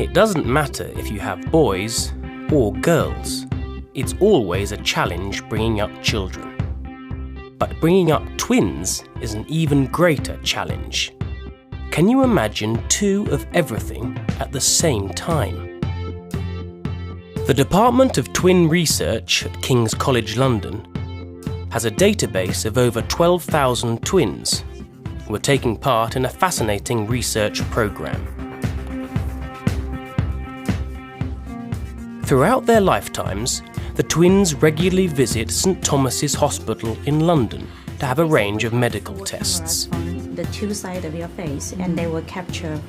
It doesn't matter if you have boys or girls. It's always a challenge bringing up children. But bringing up twins is an even greater challenge. Can you imagine two of everything at the same time? The Department of Twin Research at King's College London has a database of over 12,000 twins who are taking part in a fascinating research programme. Throughout their lifetimes, the twins regularly visit St Thomas's Hospital in London to have a range of medical tests. On the two sides of your face, and they will capture.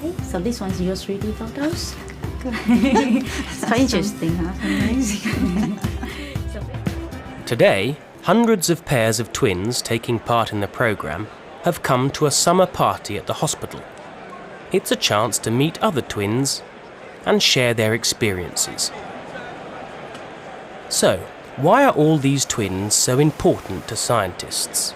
Okay. So this one's your 3D photos. It's quite interesting, huh? Amazing. Today, hundreds of pairs of twins taking part in the programme have come to a summer party at the hospital. It's a chance to meet other twins and share their experiences. So, why are all these twins so important to scientists?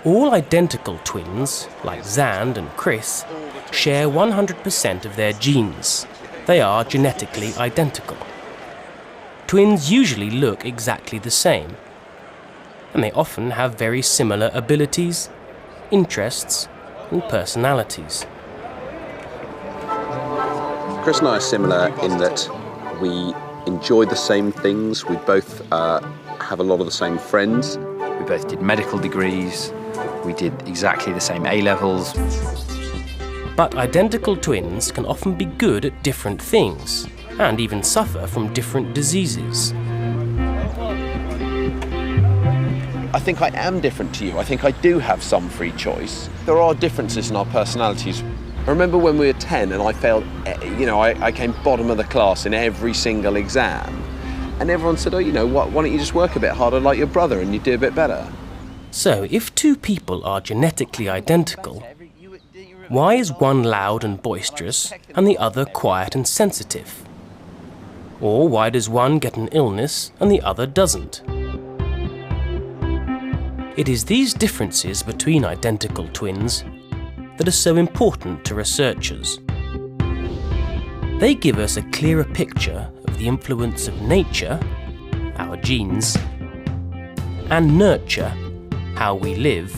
All identical twins, like Xand and Chris, share 100% of their genes. They are genetically identical. Twins usually look exactly the same, and they often have very similar abilities, interests, and personalities. Chris and I are similar in that we enjoy the same things. We both have a lot of the same friends. We both did medical degrees. We did exactly the same A-levels. But identical twins can often be good at different things and even suffer from different diseases. I think I am different to you. I think I do have some free choice. There are differences in our personalities. I remember when we were 10 and I failed, I came bottom of the class in every single exam. And everyone said, why don't you just work a bit harder like your brother and you do a bit better? So, if two people are genetically identical, why is one loud and boisterous and the other quiet and sensitive? Or why does one get an illness and the other doesn't? It is these differences between identical twins that are so important to researchers. They give us a clearer picture of the influence of nature, our genes, and nurture, how we live,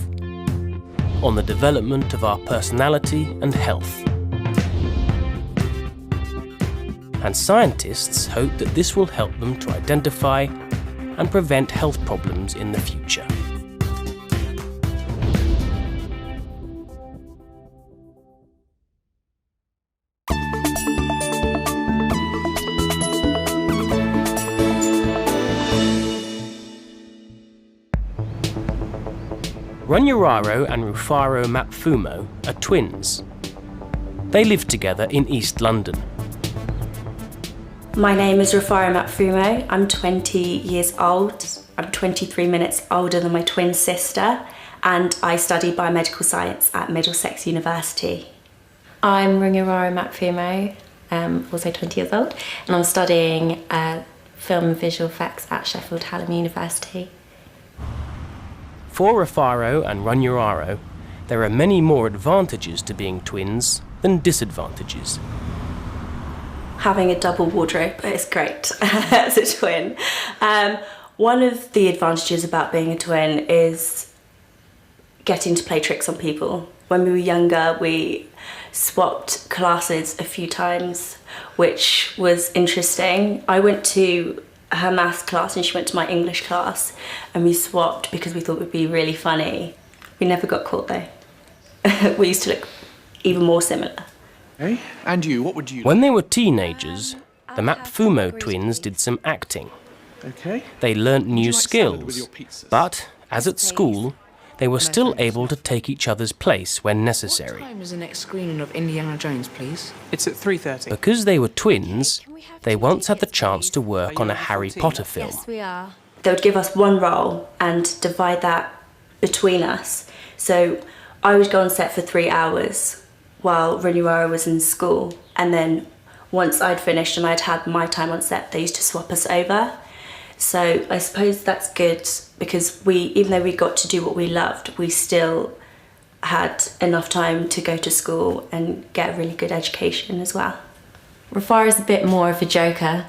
on the development of our personality and health. And scientists hope that this will help them to identify and prevent health problems in the future. Runyararo and Rufaro Mapfumo are twins. They live together in East London. My name is Rufaro Mapfumo. I'm 20 years old. I'm 23 minutes older than my twin sister, and I study biomedical science at Middlesex University. I'm Runyararo Mapfumo, also 20 years old, and I'm studying film and visual effects at Sheffield Hallam University. For Rufaro and Runyararo, there are many more advantages to being twins than disadvantages. Having a double wardrobe is great as a twin. One of the advantages about being a twin is getting to play tricks on people. When we were younger, we swapped classes a few times, which was interesting. I went to her maths class and she went to my English class, and we swapped because we thought it would be really funny. We never got caught though. We used to look even more similar. Hey, and you, what would you... When they were teenagers, the Mapfumo twins did some acting. Okay. They learnt new skills, but, as at school, they were still able to take each other's place when necessary. What time is the next screening of Indiana Jones, please? It's at 3:30. Because they were twins, they once had the chance to work on a Harry Potter film. Yes, we are. They would give us one role and divide that between us. So I would go on set for 3 hours while Runyararo was in school, and then once I'd finished and I'd had my time on set, they used to swap us over. So I suppose that's good because even though we got to do what we loved, we still had enough time to go to school and get a really good education as well. Rufara's a bit more of a joker.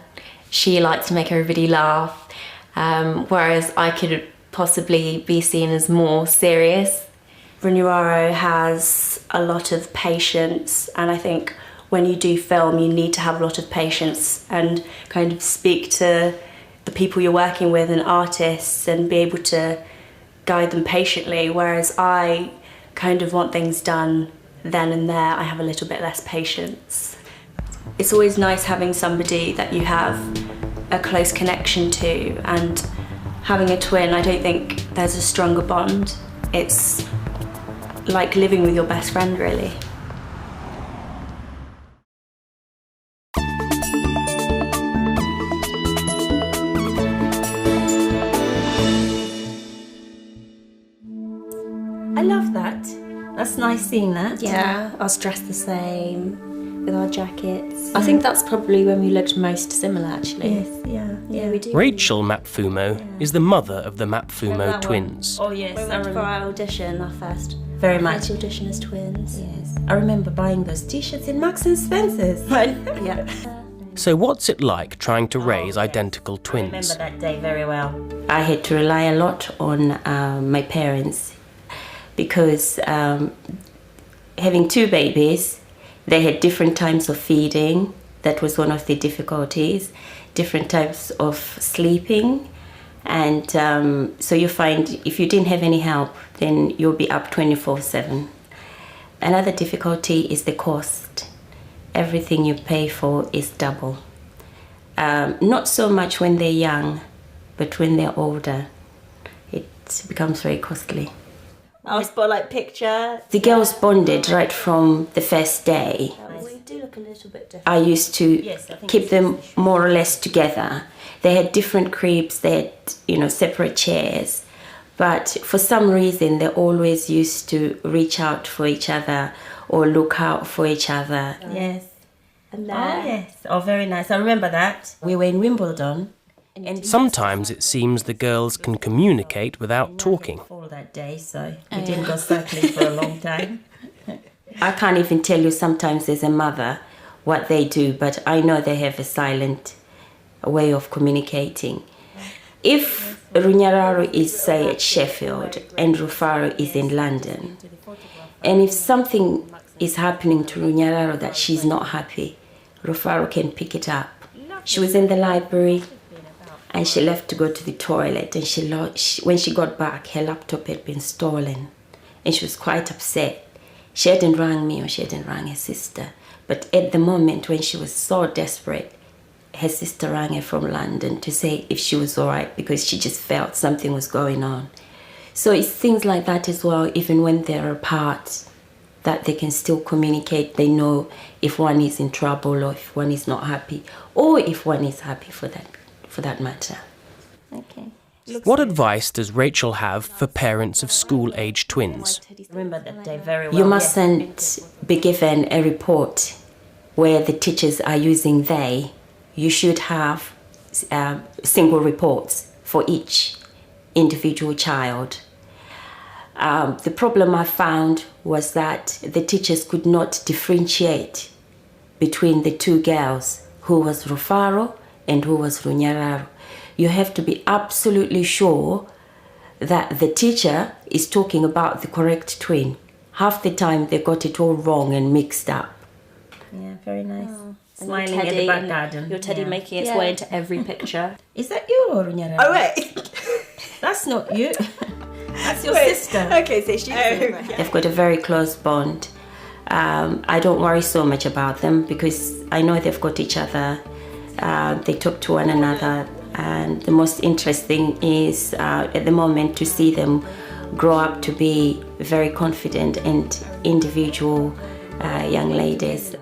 She likes to make everybody laugh, whereas I could possibly be seen as more serious. Runyararo has a lot of patience, and I think when you do film you need to have a lot of patience and kind of speak to the people you're working with and artists and be able to guide them patiently, whereas I kind of want things done then and there. I have a little bit less patience. It's always nice having somebody that you have a close connection to, and having a twin, I don't think there's a stronger bond. It's like living with your best friend, really. I love that. That's nice seeing that. Yeah, us dressed the same, with our jackets. I think that's probably when we looked most similar, actually. Yes, yeah, we do. Rachel Mapfumo is the mother of the Mapfumo twins. Oh yes, We went for our audition, our first very much. audition as twins. Yes, I remember buying those T-shirts in Marks and Spencer's. Yeah. So what's it like trying to raise identical I remember twins? that day very well. I had to rely a lot on my parents because having two babies, they had different times of feeding. That was one of the difficulties. Different types of sleeping. And so you find if you didn't have any help, then you'll be up 24/7. Another difficulty is the cost. Everything you pay for is double. Not so much when they're young, but when they're older, it becomes very costly. Our spotlight picture. The girls bonded right from the first day. We do look a little bit different. I used to keep them more or less together. They had different cribs, they had, separate chairs. But for some reason, they always used to reach out for each other or look out for each other. Yes. And Oh, yes. Oh, very nice. I remember that. We were in Wimbledon. And Sometimes it seems the girls can communicate without talking. fall that day, so we didn't go cycling for a long time. I can't even tell you sometimes as a mother what they do, but I know they have a silent way of communicating. If Runyararo is, say, at Sheffield and Rufaro is in London, and if something is happening to Runyararo that she's not happy, Rufaro can pick it up. She was in the library and she left to go to the toilet, and when she got back, her laptop had been stolen and she was quite upset. She hadn't rang me or she hadn't rang her sister, but at the moment when she was so desperate, her sister rang her from London to say if she was all right, because she just felt something was going on. So it's things like that as well, even when they're apart, that they can still communicate. They know if one is in trouble or if one is not happy, or if one is happy for that matter. Okay. What advice does Rachel have for parents of school-age twins? Remember that day very well. You mustn't be given a report where the teachers are using they. You should have single reports for each individual child. The problem I found was that the teachers could not differentiate between the two girls, who was Rufaro and who was Runyararo. You have to be absolutely sure that the teacher is talking about the correct twin. Half the time they got it all wrong and mixed up. Yeah, very nice. Smiling at the back garden. Your teddy making its way into every picture. Is that you or Runyararo? Oh, wait. That's not you. That's your sister. Okay, so she's... They've got a very close bond. I don't worry so much about them because I know they've got each other. They talk to one another, and the most interesting is at the moment to see them grow up to be very confident and individual young ladies.